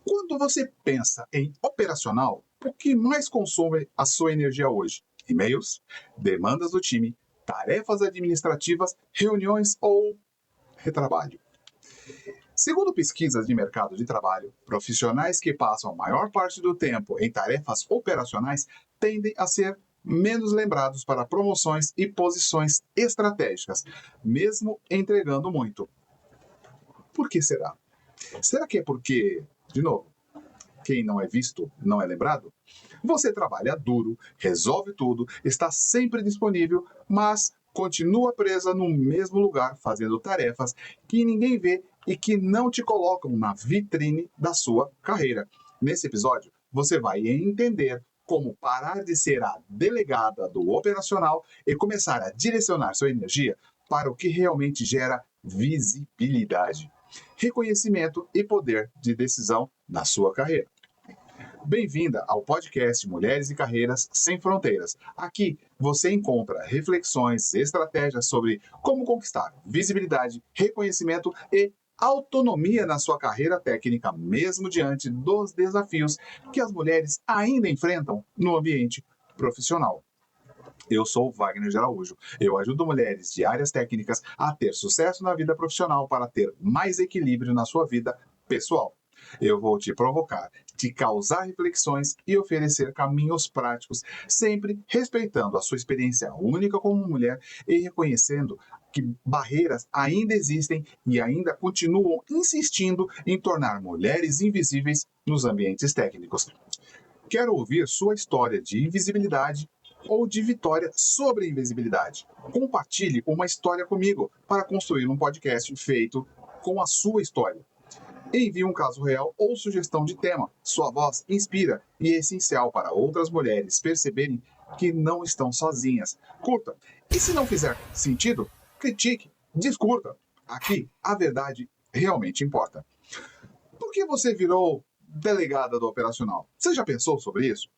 Quando você pensa em operacional, o que mais consome a sua energia hoje? E-mails, demandas do time, tarefas administrativas, reuniões ou retrabalho? Segundo pesquisas de mercado de trabalho, profissionais que passam a maior parte do tempo em tarefas operacionais tendem a ser menos lembrados para promoções e posições estratégicas, mesmo entregando muito. Por que será? Será que é porque, de novo, quem não é visto não é lembrado? Você trabalha duro, resolve tudo, está sempre disponível, mas continua presa no mesmo lugar fazendo tarefas que ninguém vê e que não te colocam na vitrine da sua carreira. Nesse episódio, você vai entender como parar de ser a delegada do operacional e começar a direcionar sua energia para o que realmente gera visibilidade, reconhecimento e poder de decisão na sua carreira. Bem-vinda ao podcast Mulheres e Carreiras Sem Fronteiras. Aqui você encontra reflexões e estratégias sobre como conquistar visibilidade, reconhecimento e autonomia na sua carreira técnica, mesmo diante dos desafios que as mulheres ainda enfrentam no ambiente profissional. Eu sou Wagner de Araújo. Eu ajudo mulheres de áreas técnicas a ter sucesso na vida profissional para ter mais equilíbrio na sua vida pessoal. Eu vou te provocar, te causar reflexões e oferecer caminhos práticos, sempre respeitando a sua experiência única como mulher e reconhecendo que barreiras ainda existem e ainda continuam insistindo em tornar mulheres invisíveis nos ambientes técnicos. Quero ouvir sua história de invisibilidade ou de vitória sobre a invisibilidade. Compartilhe uma história comigo para construir um podcast feito com a sua história. Envie um caso real ou sugestão de tema. Sua voz inspira e é essencial para outras mulheres perceberem que não estão sozinhas. Curta. E se não fizer sentido, critique, discuta. Aqui, a verdade realmente importa. Por que você virou delegada do operacional? Você já pensou sobre isso?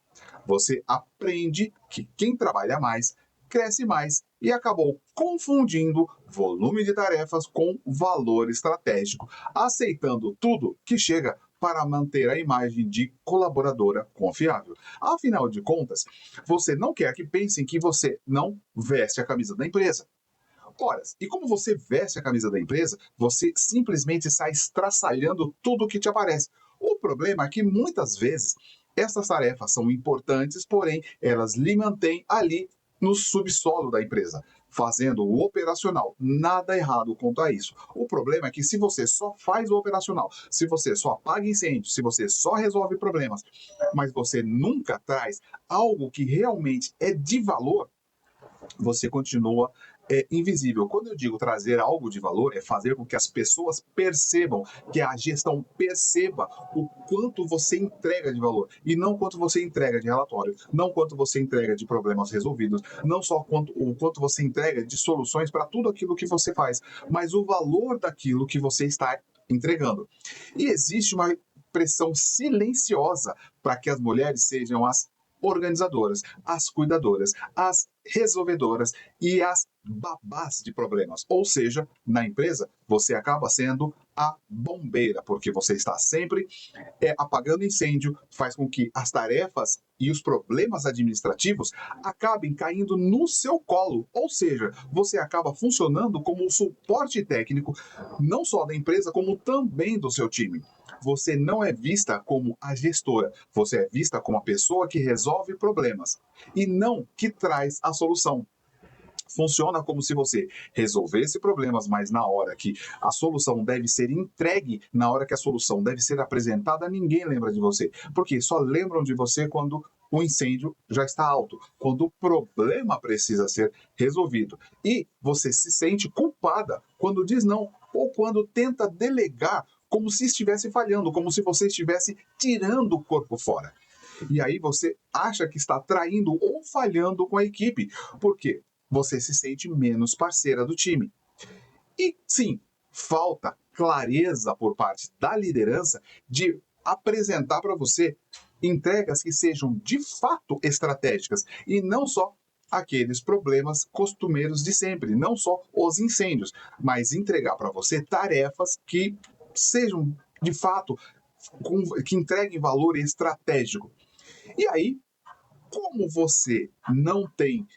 Você aprende que quem trabalha mais cresce mais e acabou confundindo volume de tarefas com valor estratégico, aceitando tudo que chega para manter a imagem de colaboradora confiável. Afinal de contas, você não quer que pensem que você não veste a camisa da empresa. Ora, e como você veste a camisa da empresa, você simplesmente sai estraçalhando tudo que te aparece. O problema é que muitas vezes essas tarefas são importantes, porém elas lhe mantêm ali no subsolo da empresa, fazendo o operacional. Nada errado quanto a isso. O problema é que se você só faz o operacional, se você só apaga incêndios, se você só resolve problemas, mas você nunca traz algo que realmente é de valor, você continua invisível. Quando eu digo trazer algo de valor, é fazer com que as pessoas percebam, que a gestão perceba o quanto você entrega de valor, e não quanto você entrega de relatório, não quanto você entrega de problemas resolvidos, não só o quanto você entrega de soluções para tudo aquilo que você faz, mas o valor daquilo que você está entregando. E existe uma pressão silenciosa para que as mulheres sejam as organizadoras, as cuidadoras, as resolvedoras e as babás de problemas. Ou seja, na empresa, você acaba sendo a bombeira, porque você está sempre apagando incêndio, faz com que as tarefas e os problemas administrativos acabem caindo no seu colo. Ou seja, você acaba funcionando como o suporte técnico, não só da empresa, como também do seu time. Você não é vista como a gestora, você é vista como a pessoa que resolve problemas e não que traz a solução. Funciona como se você resolvesse problemas, mas na hora que a solução deve ser entregue, na hora que a solução deve ser apresentada, ninguém lembra de você. Porque só lembram de você quando o incêndio já está alto, quando o problema precisa ser resolvido. E você se sente culpada quando diz não, ou quando tenta delegar como se estivesse falhando, como se você estivesse tirando o corpo fora. E aí você acha que está traindo ou falhando com a equipe. Por quê? Você se sente menos parceira do time. E sim, falta clareza por parte da liderança de apresentar para você entregas que sejam de fato estratégicas e não só aqueles problemas costumeiros de sempre, não só os incêndios, mas entregar para você tarefas que sejam de fato que entreguem valor estratégico. E aí, como você não tem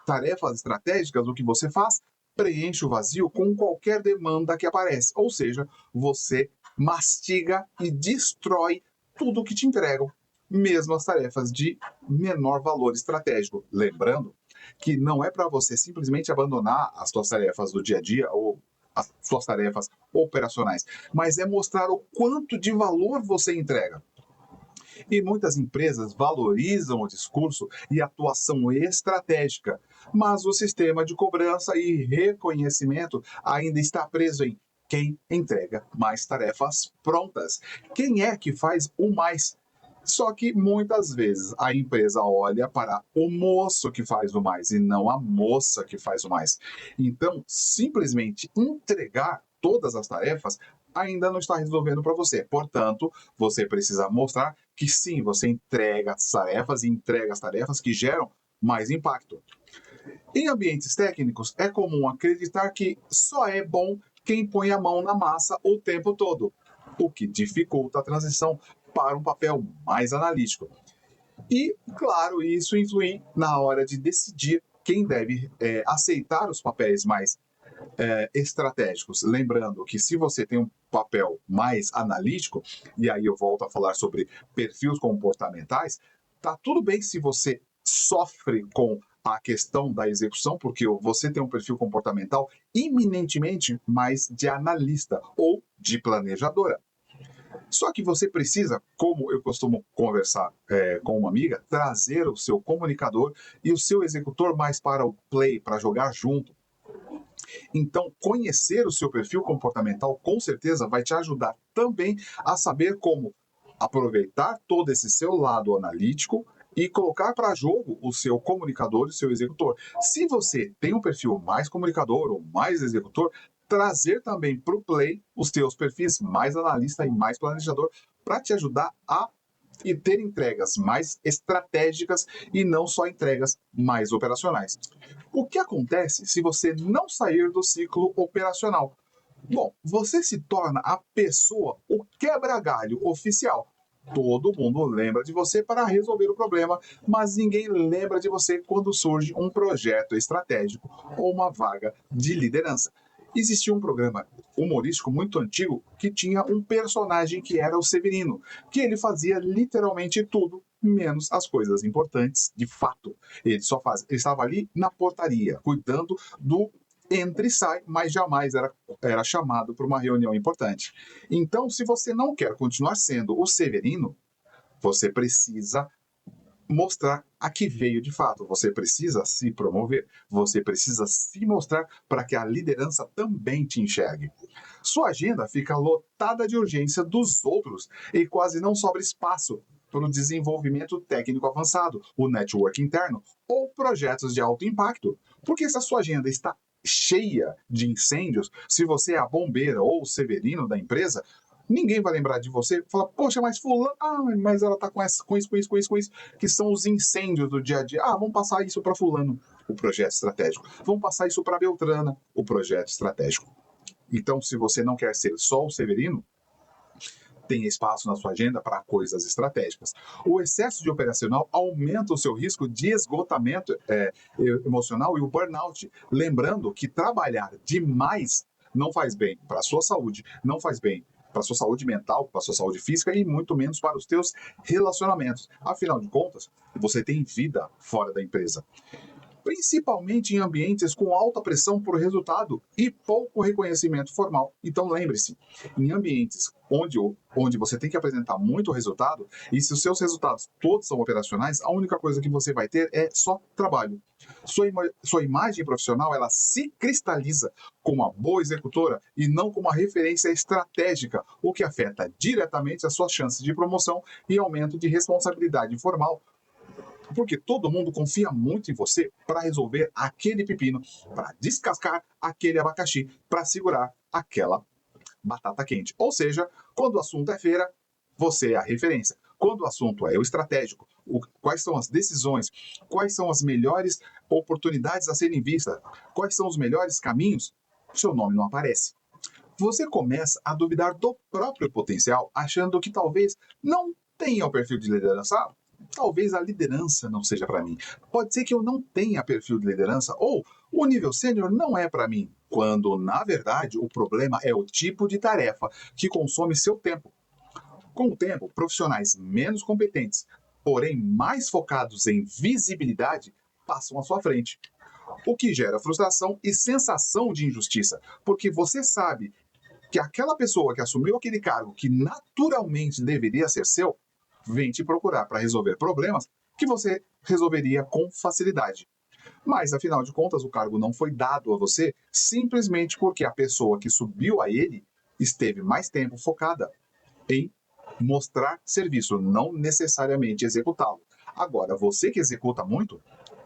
tarefas estratégicas, o que você faz? Preenche o vazio com qualquer demanda que aparece. Ou seja, você mastiga e destrói tudo que te entregam, mesmo as tarefas de menor valor estratégico. Lembrando que não é para você simplesmente abandonar as suas tarefas do dia a dia ou as suas tarefas operacionais, mas é mostrar o quanto de valor você entrega. E muitas empresas valorizam o discurso e a atuação estratégica, mas o sistema de cobrança e reconhecimento ainda está preso em quem entrega mais tarefas prontas. Quem é que faz o mais? Só que muitas vezes a empresa olha para o moço que faz o mais e não a moça que faz o mais. Então, simplesmente entregar todas as tarefas ainda não está resolvendo para você. Portanto, você precisa mostrar que sim, você entrega as tarefas e entrega as tarefas que geram mais impacto. Em ambientes técnicos, é comum acreditar que só é bom quem põe a mão na massa o tempo todo, o que dificulta a transição para um papel mais analítico. E, claro, isso influi na hora de decidir quem deve aceitar os papéis mais estratégicos. Lembrando que se você tem um papel mais analítico, e aí eu volto a falar sobre perfis comportamentais, tá tudo bem se você sofre com a questão da execução, porque você tem um perfil comportamental eminentemente mais de analista ou de planejadora. Só que você precisa, como eu costumo conversar com uma amiga, trazer o seu comunicador e o seu executor mais para o play, para jogar junto. Então, conhecer o seu perfil comportamental com certeza vai te ajudar também a saber como aproveitar todo esse seu lado analítico e colocar para jogo o seu comunicador e o seu executor. Se você tem um perfil mais comunicador ou mais executor, trazer também para o play os teus perfis mais analista e mais planejador para te ajudar a ter entregas mais estratégicas e não só entregas mais operacionais. O que acontece se você não sair do ciclo operacional? Bom, você se torna a pessoa, o quebra-galho oficial. Todo mundo lembra de você para resolver o problema, mas ninguém lembra de você quando surge um projeto estratégico ou uma vaga de liderança. Existia um programa humorístico muito antigo que tinha um personagem que era o Severino, que ele fazia literalmente tudo menos as coisas importantes de fato. Ele estava ali na portaria, cuidando do entra e sai, mas jamais era chamado para uma reunião importante. Então, se você não quer continuar sendo o Severino, você precisa mostrar a que veio de fato. Você precisa se promover, você precisa se mostrar para que a liderança também te enxergue. Sua agenda fica lotada de urgência dos outros e quase não sobra espaço para o desenvolvimento técnico avançado, o network interno ou projetos de alto impacto. Porque se a sua agenda está cheia de incêndios, se você é a bombeira ou o Severino da empresa, ninguém vai lembrar de você. Fala, poxa, mas fulano, mas ela tá com isso, que são os incêndios do dia a dia. Vamos passar isso para fulano, o projeto estratégico. Vamos passar isso para Beltrana, o projeto estratégico. Então, se você não quer ser só o Severino, tem espaço na sua agenda para coisas estratégicas. O excesso de operacional aumenta o seu risco de esgotamento emocional e o burnout. Lembrando que trabalhar demais não faz bem para a sua saúde, não faz bem para a sua saúde mental, para a sua saúde física e muito menos para os teus relacionamentos. Afinal de contas, você tem vida fora da empresa. Principalmente em ambientes com alta pressão por resultado e pouco reconhecimento formal. Então lembre-se, em ambientes onde você tem que apresentar muito resultado, e se os seus resultados todos são operacionais, a única coisa que você vai ter é só trabalho. Sua imagem profissional, ela se cristaliza como uma boa executora e não como uma referência estratégica, o que afeta diretamente as suas chances de promoção e aumento de responsabilidade formal, porque todo mundo confia muito em você para resolver aquele pepino, para descascar aquele abacaxi, para segurar aquela batata quente. Ou seja, quando o assunto é feira, você é a referência. Quando o assunto é o estratégico, quais são as decisões, quais são as melhores oportunidades a serem vistas, quais são os melhores caminhos, seu nome não aparece. Você começa a duvidar do próprio potencial, achando que talvez não tenha o perfil de liderança. Talvez a liderança não seja para mim. Pode ser que eu não tenha perfil de liderança ou o nível sênior não é para mim. Quando, na verdade, o problema é o tipo de tarefa que consome seu tempo. Com o tempo, profissionais menos competentes, porém mais focados em visibilidade, passam à sua frente. O que gera frustração e sensação de injustiça, porque você sabe que aquela pessoa que assumiu aquele cargo que naturalmente deveria ser seu, vem te procurar para resolver problemas que você resolveria com facilidade. Mas, afinal de contas, o cargo não foi dado a você simplesmente porque a pessoa que subiu a ele esteve mais tempo focada em mostrar serviço, não necessariamente executá-lo. Agora, você que executa muito,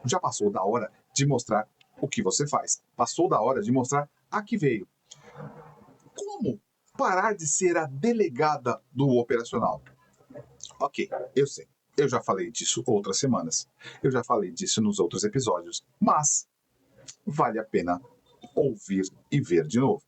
já passou da hora de mostrar o que você faz. Passou da hora de mostrar a que veio. Como parar de ser a delegada do operacional? Ok, eu sei. Eu já falei disso outras semanas. Eu já falei disso nos outros episódios. Mas vale a pena ouvir e ver de novo.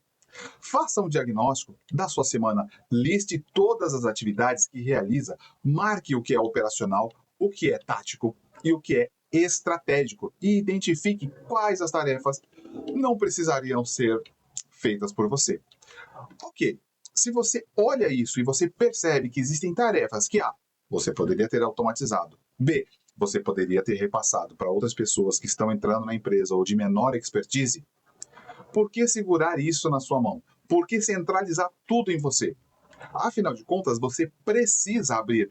Faça um diagnóstico da sua semana, liste todas as atividades que realiza, marque o que é operacional, o que é tático e o que é estratégico e identifique quais as tarefas não precisariam ser feitas por você. Ok, se você olha isso e você percebe que existem tarefas que A, você poderia ter automatizado, B, você poderia ter repassado para outras pessoas que estão entrando na empresa ou de menor expertise, por que segurar isso na sua mão? Por que centralizar tudo em você? Afinal de contas, você precisa abrir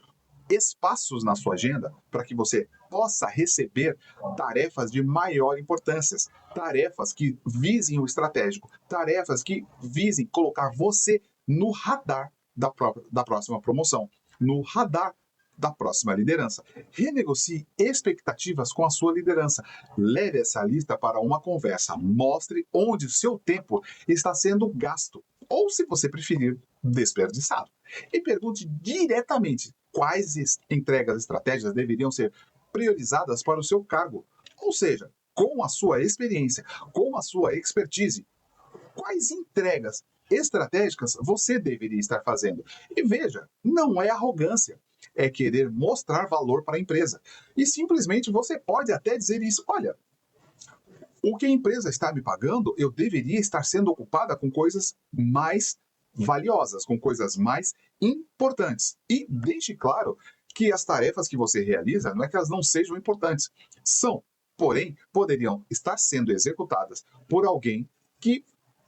espaços na sua agenda para que você possa receber tarefas de maior importância, tarefas que visem o estratégico, tarefas que visem colocar você no radar da próxima promoção, no radar da próxima liderança. Renegocie expectativas com a sua liderança. Leve essa lista para uma conversa. Mostre onde o seu tempo está sendo gasto, ou, se você preferir, desperdiçado. E pergunte diretamente quais entregas estratégicas deveriam ser priorizadas para o seu cargo. Ou seja, com a sua experiência, com a sua expertise, quais entregas estratégicas você deveria estar fazendo. E veja, não é arrogância, é querer mostrar valor para a empresa. E simplesmente você pode até dizer isso: olha, o que a empresa está me pagando, eu deveria estar sendo ocupada com coisas mais valiosas, com coisas mais importantes. E deixe claro que as tarefas que você realiza, não é que elas não sejam importantes, são, porém, poderiam estar sendo executadas por alguém que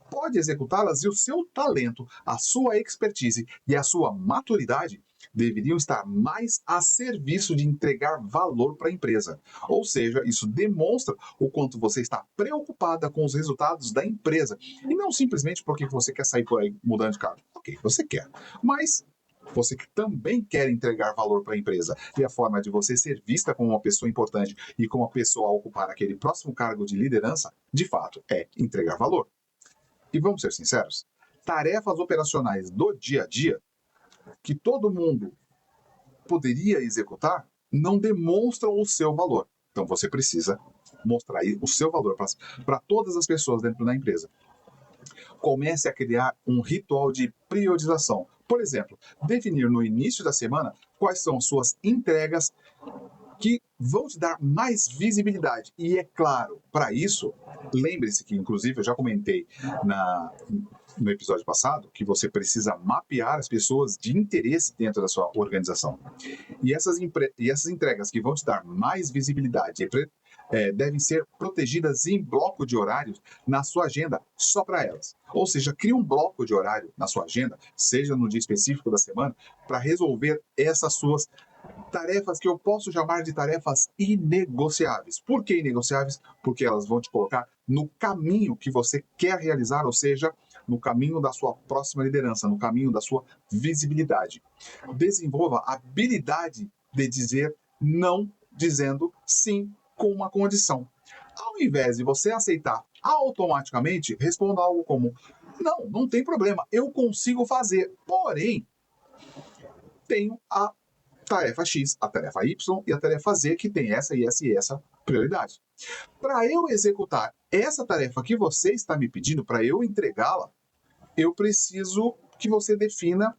pode executá-las, e o seu talento, a sua expertise e a sua maturidade deveriam estar mais a serviço de entregar valor para a empresa. Ou seja, isso demonstra o quanto você está preocupada com os resultados da empresa e não simplesmente porque você quer sair por aí mudando de cargo. Ok, você quer, mas você que também quer entregar valor para a empresa. E a forma de você ser vista como uma pessoa importante e como uma pessoa a ocupar aquele próximo cargo de liderança, de fato, é entregar valor. E vamos ser sinceros, tarefas operacionais do dia a dia que todo mundo poderia executar não demonstram o seu valor. Então você precisa mostrar o seu valor para todas as pessoas dentro da empresa. Comece a criar um ritual de priorização. Por exemplo, definir no início da semana quais são suas entregas que vão te dar mais visibilidade. E é claro, para isso, lembre-se que, inclusive, eu já comentei no episódio passado, que você precisa mapear as pessoas de interesse dentro da sua organização. E essas entregas que vão te dar mais visibilidade devem ser protegidas em bloco de horários na sua agenda só para elas. Ou seja, crie um bloco de horário na sua agenda, seja no dia específico da semana, para resolver essas suas tarefas que eu posso chamar de tarefas inegociáveis. Por que inegociáveis? Porque elas vão te colocar no caminho que você quer realizar, ou seja, no caminho da sua próxima liderança, no caminho da sua visibilidade. Desenvolva a habilidade de dizer não, dizendo sim com uma condição. Ao invés de você aceitar automaticamente, responda algo como: não, não tem problema, eu consigo fazer, porém, tenho a tarefa X, a tarefa Y e a tarefa Z, que tem essa e essa e essa prioridade. Para eu executar essa tarefa que você está me pedindo, para eu entregá-la, eu preciso que você defina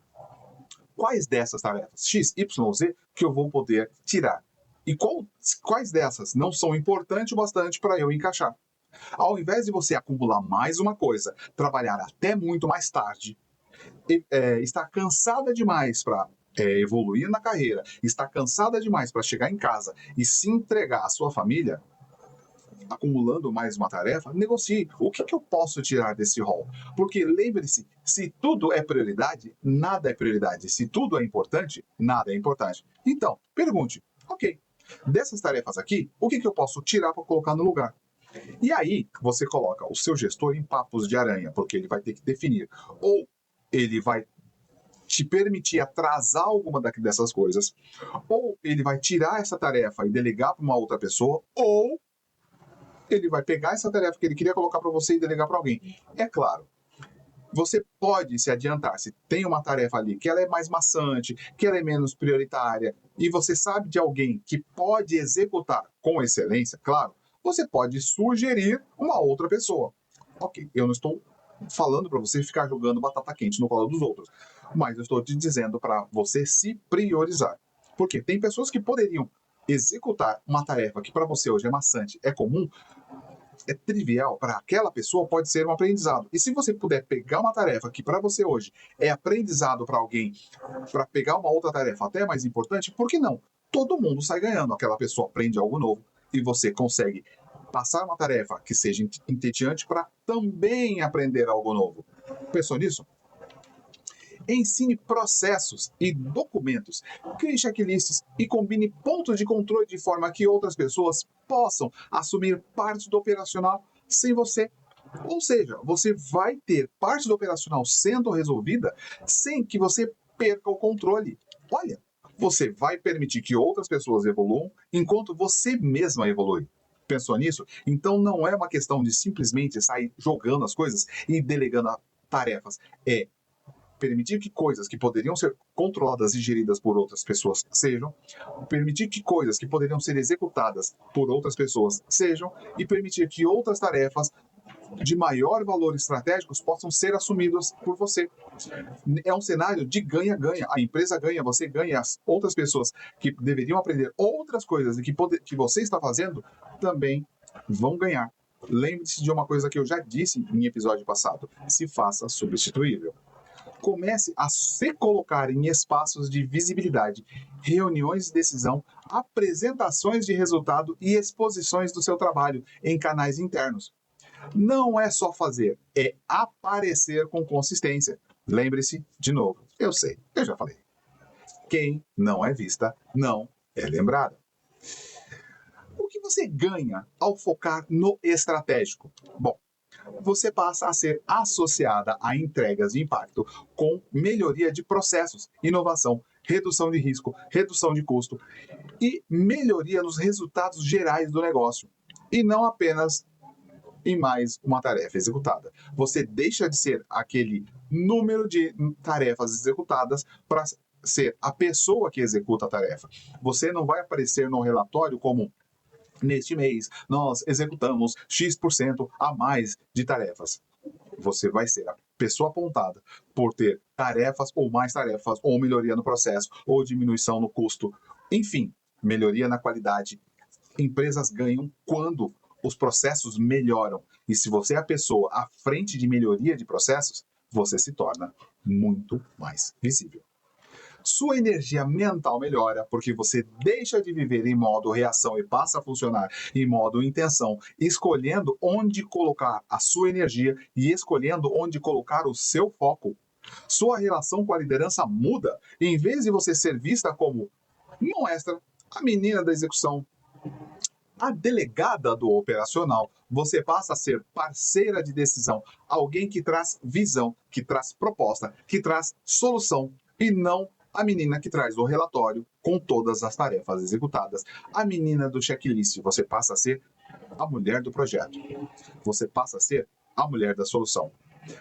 quais dessas tarefas, X, Y, Z, que eu vou poder tirar. E quais dessas não são importantes o bastante para eu encaixar. Ao invés de você acumular mais uma coisa, trabalhar até muito mais tarde, estar cansada demais para evoluir na carreira, estar cansada demais para chegar em casa e se entregar à sua família, acumulando mais uma tarefa, negocie. O que eu posso tirar desse rol? Porque lembre-se, se tudo é prioridade, nada é prioridade. Se tudo é importante, nada é importante. Então, pergunte, ok, dessas tarefas aqui, o que eu posso tirar para colocar no lugar? E aí, você coloca o seu gestor em papos de aranha, porque ele vai ter que definir. Ou ele vai te permitir atrasar alguma dessas coisas, ou ele vai tirar essa tarefa e delegar para uma outra pessoa, ou ele vai pegar essa tarefa que ele queria colocar para você e delegar para alguém. É claro, você pode se adiantar, se tem uma tarefa ali que ela é mais maçante, que ela é menos prioritária, e você sabe de alguém que pode executar com excelência, claro, você pode sugerir uma outra pessoa. Ok, eu não estou falando para você ficar jogando batata quente no colo dos outros, mas eu estou te dizendo para você se priorizar. Porque tem pessoas que poderiam executar uma tarefa que para você hoje é maçante, é comum, é trivial, para aquela pessoa pode ser um aprendizado. E se você puder pegar uma tarefa que para você hoje é aprendizado para alguém, para pegar uma outra tarefa até mais importante, por que não? Todo mundo sai ganhando. Aquela pessoa aprende algo novo e você consegue passar uma tarefa que seja entediante para também aprender algo novo. Pensou nisso? Ensine processos e documentos, crie checklists e combine pontos de controle de forma que outras pessoas possam assumir parte do operacional sem você. Ou seja, você vai ter parte do operacional sendo resolvida sem que você perca o controle. Olha, você vai permitir que outras pessoas evoluam enquanto você mesma evolui. Pensou nisso? Então não é uma questão de simplesmente sair jogando as coisas e delegando tarefas. É permitir que coisas que poderiam ser controladas e geridas por outras pessoas sejam, permitir que coisas que poderiam ser executadas por outras pessoas sejam, e permitir que outras tarefas de maior valor estratégicos possam ser assumidas por você. É um cenário de ganha-ganha. A empresa ganha, você ganha, as outras pessoas que deveriam aprender outras coisas e que você está fazendo também vão ganhar. Lembre-se de uma coisa que eu já disse em episódio passado: se faça substituível. Comece a se colocar em espaços de visibilidade, reuniões de decisão, apresentações de resultado e exposições do seu trabalho em canais internos. Não é só fazer, é aparecer com consistência. Lembre-se, de novo, eu sei, eu já falei. Quem não é vista, não é lembrada. O que você ganha ao focar no estratégico? Bom, você passa a ser associada a entregas de impacto com melhoria de processos, inovação, redução de risco, redução de custo e melhoria nos resultados gerais do negócio. E não apenas em mais uma tarefa executada. Você deixa de ser aquele número de tarefas executadas para ser a pessoa que executa a tarefa. Você não vai aparecer no relatório como: neste mês, nós executamos X% a mais de tarefas. Você vai ser a pessoa apontada por ter tarefas ou mais tarefas, ou melhoria no processo, ou diminuição no custo. Enfim, melhoria na qualidade. Empresas ganham quando os processos melhoram. E se você é a pessoa à frente de melhoria de processos, você se torna muito mais visível. Sua energia mental melhora porque você deixa de viver em modo reação e passa a funcionar em modo intenção, escolhendo onde colocar a sua energia e escolhendo onde colocar o seu foco. Sua relação com a liderança muda. E em vez de você ser vista como mão extra, a menina da execução, a delegada do operacional, você passa a ser parceira de decisão, alguém que traz visão, que traz proposta, que traz solução, e não a menina que traz o relatório com todas as tarefas executadas. A menina do checklist, você passa a ser a mulher do projeto. Você passa a ser a mulher da solução.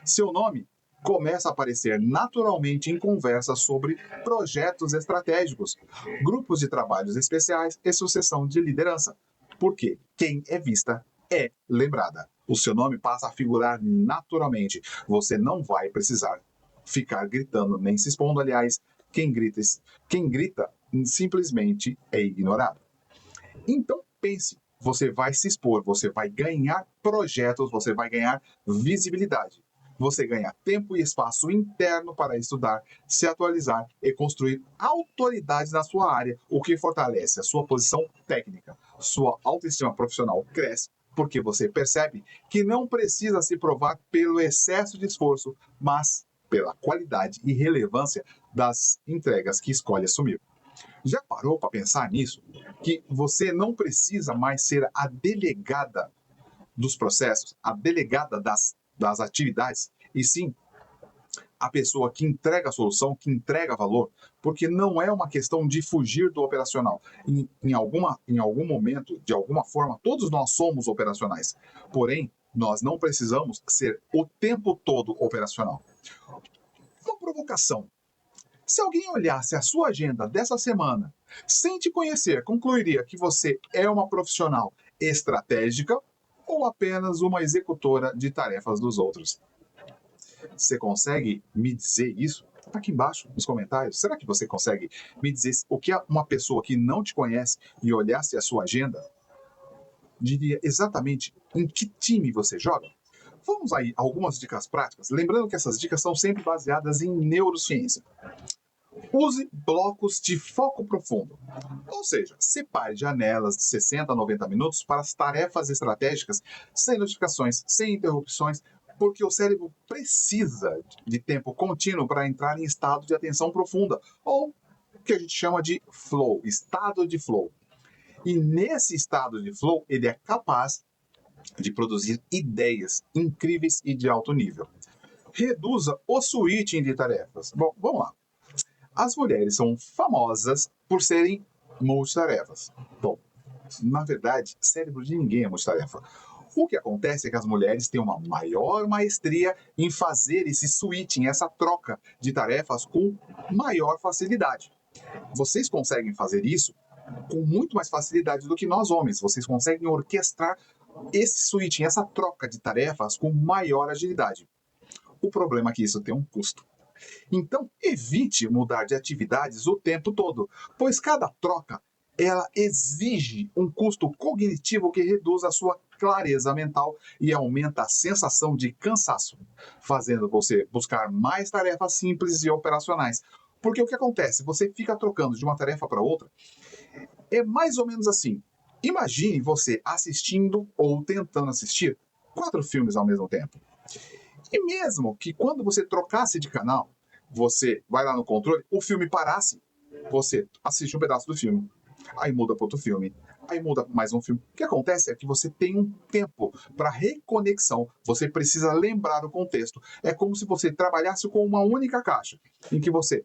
Seu nome começa a aparecer naturalmente em conversas sobre projetos estratégicos, grupos de trabalhos especiais e sucessão de liderança. Porque quem é vista é lembrada. o seu nome passa a figurar naturalmente. Você não vai precisar ficar gritando, nem se expondo. Aliás, quem grita simplesmente é ignorado. Então pense, você vai se expor, você vai ganhar projetos, você vai ganhar visibilidade. Você ganha tempo e espaço interno para estudar, se atualizar e construir autoridade na sua área, o que fortalece a sua posição técnica. Sua autoestima profissional cresce porque você percebe que não precisa se provar pelo excesso de esforço, mas pela qualidade e relevância das entregas que escolhe assumir. Já parou para pensar nisso? Que você não precisa mais ser a delegada dos processos, a delegada das atividades, e sim a pessoa que entrega a solução, que entrega valor, porque não é uma questão de fugir do operacional. Em algum momento, de alguma forma, todos nós somos operacionais. Porém, nós não precisamos ser o tempo todo operacional. Uma provocação. Se alguém olhasse a sua agenda dessa semana, sem te conhecer, concluiria que você é uma profissional estratégica ou apenas uma executora de tarefas dos outros? Você consegue me dizer isso? Tá aqui embaixo nos comentários. Será que você consegue me dizer o que uma pessoa que não te conhece e olhasse a sua agenda diria exatamente em que time você joga? Vamos aí a algumas dicas práticas, lembrando que essas dicas são sempre baseadas em neurociência. Use blocos de foco profundo, ou seja, separe janelas de 60 a 90 minutos para as tarefas estratégicas, sem notificações, sem interrupções, porque o cérebro precisa de tempo contínuo para entrar em estado de atenção profunda, ou o que a gente chama de flow, estado de flow. E nesse estado de flow, ele é capaz de produzir ideias incríveis e de alto nível. Reduza o switching de tarefas. Bom, vamos lá. As mulheres são famosas por serem multitarefas. Bom, na verdade, cérebro de ninguém é multitarefa. O que acontece é que as mulheres têm uma maior maestria em fazer esse switching, essa troca de tarefas com maior facilidade. Vocês conseguem fazer isso com muito mais facilidade do que nós homens. Vocês conseguem orquestrar esse switching, essa troca de tarefas com maior agilidade. O problema é que isso tem um custo. Então, evite mudar de atividades o tempo todo, pois cada troca ela exige um custo cognitivo que reduz a sua clareza mental e aumenta a sensação de cansaço, fazendo você buscar mais tarefas simples e operacionais. Porque o que acontece? Você fica trocando de uma tarefa para outra. É mais ou menos assim. Imagine você assistindo ou tentando assistir 4 filmes ao mesmo tempo. E mesmo que quando você trocasse de canal, você vai lá no controle, o filme parasse, você assiste um pedaço do filme, aí muda para outro filme, aí muda mais um filme. O que acontece é que você tem um tempo para reconexão, você precisa lembrar o contexto. É como se você trabalhasse com uma única caixa, em que você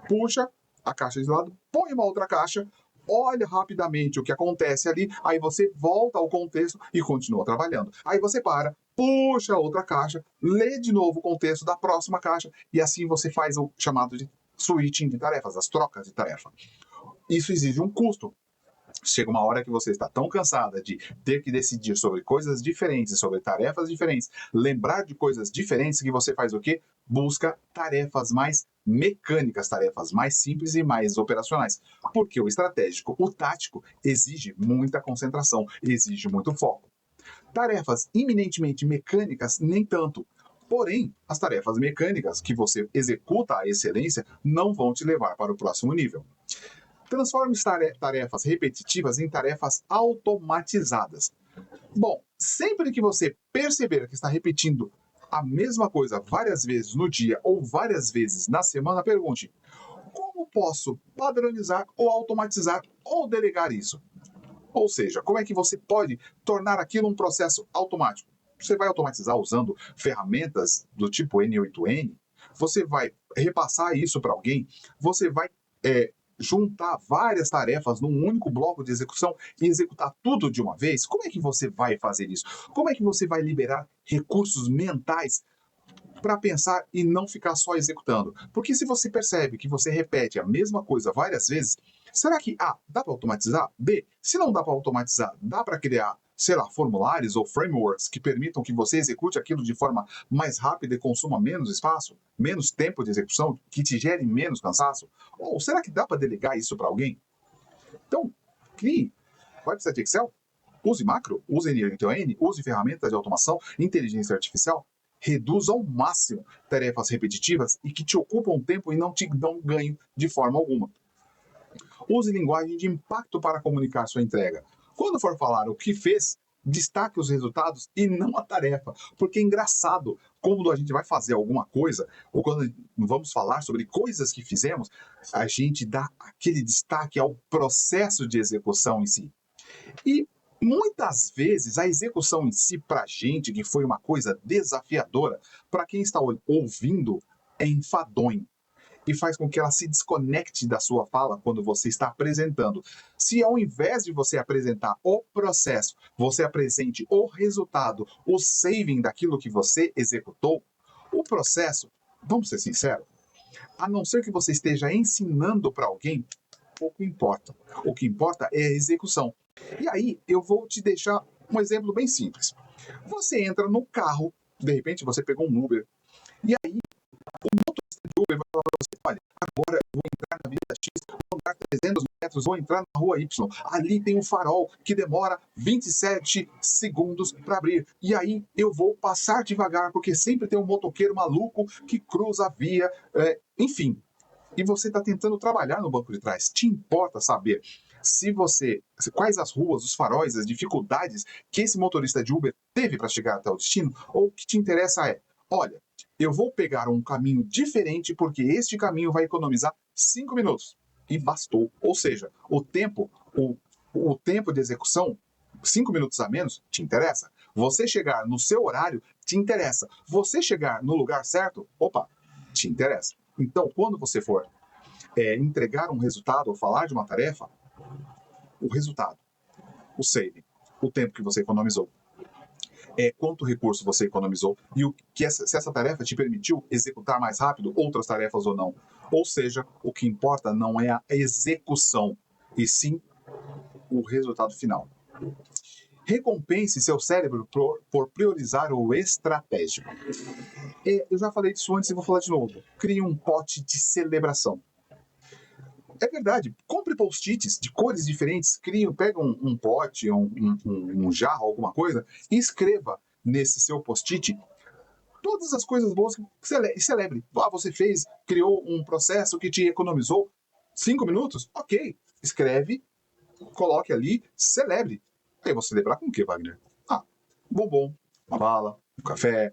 puxa a caixa de lado, põe uma outra caixa, olha rapidamente o que acontece ali, aí você volta ao contexto e continua trabalhando. Aí você para, puxa a outra caixa, lê de novo o contexto da próxima caixa e assim você faz o chamado de switching de tarefas, as trocas de tarefa. Isso exige um custo. Chega uma hora que você está tão cansada de ter que decidir sobre coisas diferentes, sobre tarefas diferentes, lembrar de coisas diferentes, que você faz o quê? Busca tarefas mais mecânicas, tarefas mais simples e mais operacionais. Porque o estratégico, o tático, exige muita concentração, exige muito foco. Tarefas eminentemente mecânicas, nem tanto. Porém, as tarefas mecânicas que você executa à excelência não vão te levar para o próximo nível. Transforme tarefas repetitivas em tarefas automatizadas. Bom, sempre que você perceber que está repetindo a mesma coisa várias vezes no dia ou várias vezes na semana, pergunte: como posso padronizar ou automatizar ou delegar isso? Ou seja, como é que você pode tornar aquilo um processo automático? Você vai automatizar usando ferramentas do tipo N8N? Você vai repassar isso para alguém? Você vai juntar várias tarefas num único bloco de execução e executar tudo de uma vez? Como é que você vai fazer isso? Como é que você vai liberar recursos mentais para pensar e não ficar só executando? Porque se você percebe que você repete a mesma coisa várias vezes, será que A, dá para automatizar? B, se não dá para automatizar, dá para criar sei lá, formulários ou frameworks que permitam que você execute aquilo de forma mais rápida e consuma menos espaço, menos tempo de execução, que te gere menos cansaço? Ou será que dá para delegar isso para alguém? Então, crie. Vai precisar de Excel? Use macro, use N, use ferramentas de automação, inteligência artificial. Reduza ao máximo tarefas repetitivas e que te ocupam tempo e não te dão ganho de forma alguma. Use linguagem de impacto para comunicar sua entrega. Quando for falar o que fez, destaque os resultados e não a tarefa. Porque é engraçado, quando a gente vai fazer alguma coisa, ou quando vamos falar sobre coisas que fizemos, a gente dá aquele destaque ao processo de execução em si. E muitas vezes a execução em si, para a gente, que foi uma coisa desafiadora, para quem está ouvindo, é enfadonho e faz com que ela se desconecte da sua fala quando você está apresentando. Se ao invés de você apresentar o processo, você apresente o resultado, o saving daquilo que você executou, o processo, vamos ser sinceros, a não ser que você esteja ensinando para alguém, pouco importa. O que importa é a execução. E aí eu vou te deixar um exemplo bem simples. Você entra no carro, de repente você pegou um Uber, e aí o motorista de Uber vai falar para você, olha, agora eu vou entrar na Avenida X, vou andar 300 metros, vou entrar na Rua Y. Ali tem um farol que demora 27 segundos para abrir. E aí eu vou passar devagar, porque sempre tem um motoqueiro maluco que cruza a via, enfim. E você está tentando trabalhar no banco de trás. Te importa saber quais as ruas, os faróis, as dificuldades que esse motorista de Uber teve para chegar até o destino? Ou o que te interessa é, olha, eu vou pegar um caminho diferente porque este caminho vai economizar 5 minutos. E bastou. Ou seja, o tempo de execução, 5 minutos a menos, te interessa. Você chegar no seu horário, te interessa. Você chegar no lugar certo, opa, te interessa. Então, quando você for entregar um resultado ou falar de uma tarefa, o resultado, o saving, o tempo que você economizou, quanto recurso você economizou e se essa tarefa te permitiu executar mais rápido outras tarefas ou não. Ou seja, o que importa não é a execução, e sim o resultado final. Recompense seu cérebro por priorizar o estratégico. Eu já falei disso antes e vou falar de novo. Crie um pote de celebração. É verdade, compre post-its de cores diferentes, pega um pote, um jarro, alguma coisa, e escreva nesse seu post-it todas as coisas boas que celebre. Você criou um processo que te economizou 5 minutos? Ok, escreve, coloque ali, celebre. Aí vou celebrar com o quê, Wagner? Bombom, uma bala, um café,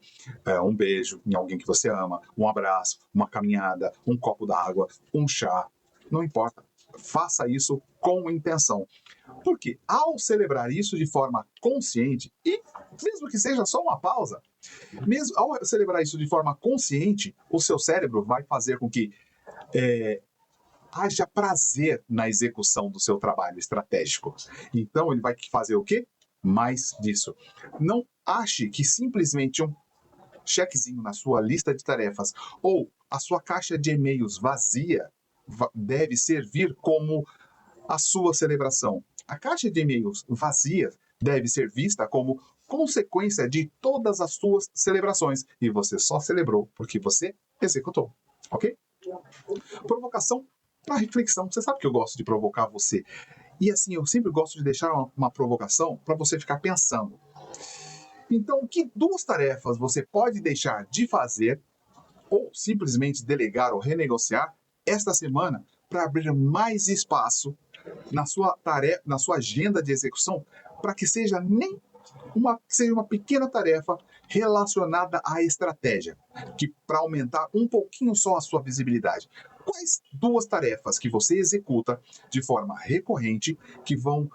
um beijo em alguém que você ama, um abraço, uma caminhada, um copo d'água, um chá. Não importa. Faça isso com intenção. Porque ao celebrar isso de forma consciente, e mesmo que seja só uma pausa, mesmo ao celebrar isso de forma consciente, o seu cérebro vai fazer com que haja prazer na execução do seu trabalho estratégico. Então ele vai fazer o quê? Mais disso. Não ache que simplesmente um chequezinho na sua lista de tarefas ou a sua caixa de e-mails vazia deve servir como a sua celebração. A caixa de e-mails vazia deve ser vista como consequência de todas as suas celebrações. E você só celebrou porque você executou. Ok? Provocação para reflexão. Você sabe que eu gosto de provocar você. E assim, eu sempre gosto de deixar uma provocação para você ficar pensando. Então, que 2 tarefas você pode deixar de fazer ou simplesmente delegar ou renegociar esta semana para abrir mais espaço na sua tarefa, na sua agenda de execução, para que seja uma pequena tarefa relacionada à estratégia, que para aumentar um pouquinho só a sua visibilidade. Quais 2 tarefas que você executa de forma recorrente que vão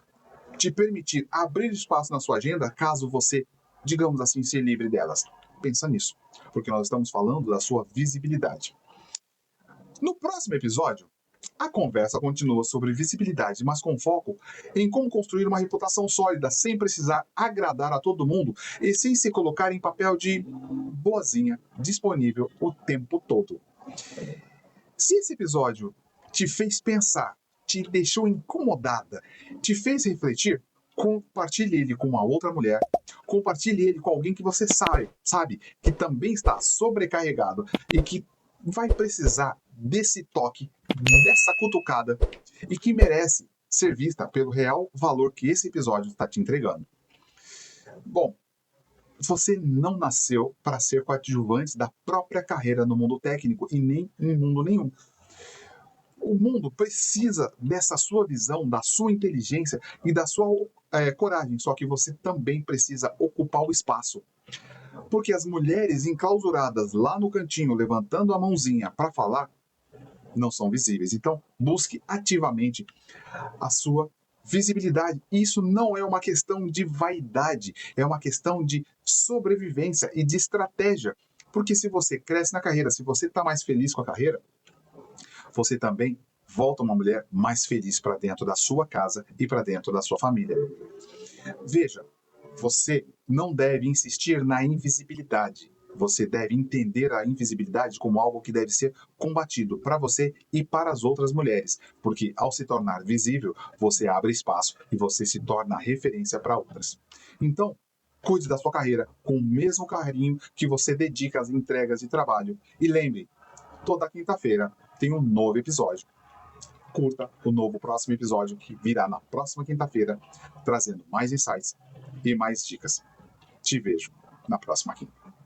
te permitir abrir espaço na sua agenda caso você, digamos assim, se livre delas? Pensa nisso, porque nós estamos falando da sua visibilidade. No próximo episódio, a conversa continua sobre visibilidade, mas com foco em como construir uma reputação sólida sem precisar agradar a todo mundo e sem se colocar em papel de boazinha disponível o tempo todo. Se esse episódio te fez pensar, te deixou incomodada, te fez refletir, Compartilhe ele com uma outra mulher, compartilhe ele com alguém que você sabe que também está sobrecarregado e que vai precisar desse toque, dessa cutucada e que merece ser vista pelo real valor que esse episódio está te entregando. Bom, você não nasceu para ser coadjuvante da própria carreira no mundo técnico e nem em mundo nenhum. O mundo precisa dessa sua visão, da sua inteligência e da sua coragem, só que você também precisa ocupar o espaço. Porque as mulheres enclausuradas lá no cantinho, levantando a mãozinha para falar, não são visíveis. Então, busque ativamente a sua visibilidade. Isso não é uma questão de vaidade, é uma questão de sobrevivência e de estratégia. Porque se você cresce na carreira, se você está mais feliz com a carreira, você também volta uma mulher mais feliz para dentro da sua casa e para dentro da sua família. Veja, você não deve insistir na invisibilidade. Você deve entender a invisibilidade como algo que deve ser combatido para você e para as outras mulheres, porque ao se tornar visível, você abre espaço e você se torna referência para outras. Então, cuide da sua carreira com o mesmo carinho que você dedica às entregas de trabalho. E lembre, toda quinta-feira tem um novo episódio. Curta o próximo episódio que virá na próxima quinta-feira, trazendo mais insights e mais dicas. Te vejo na próxima quinta.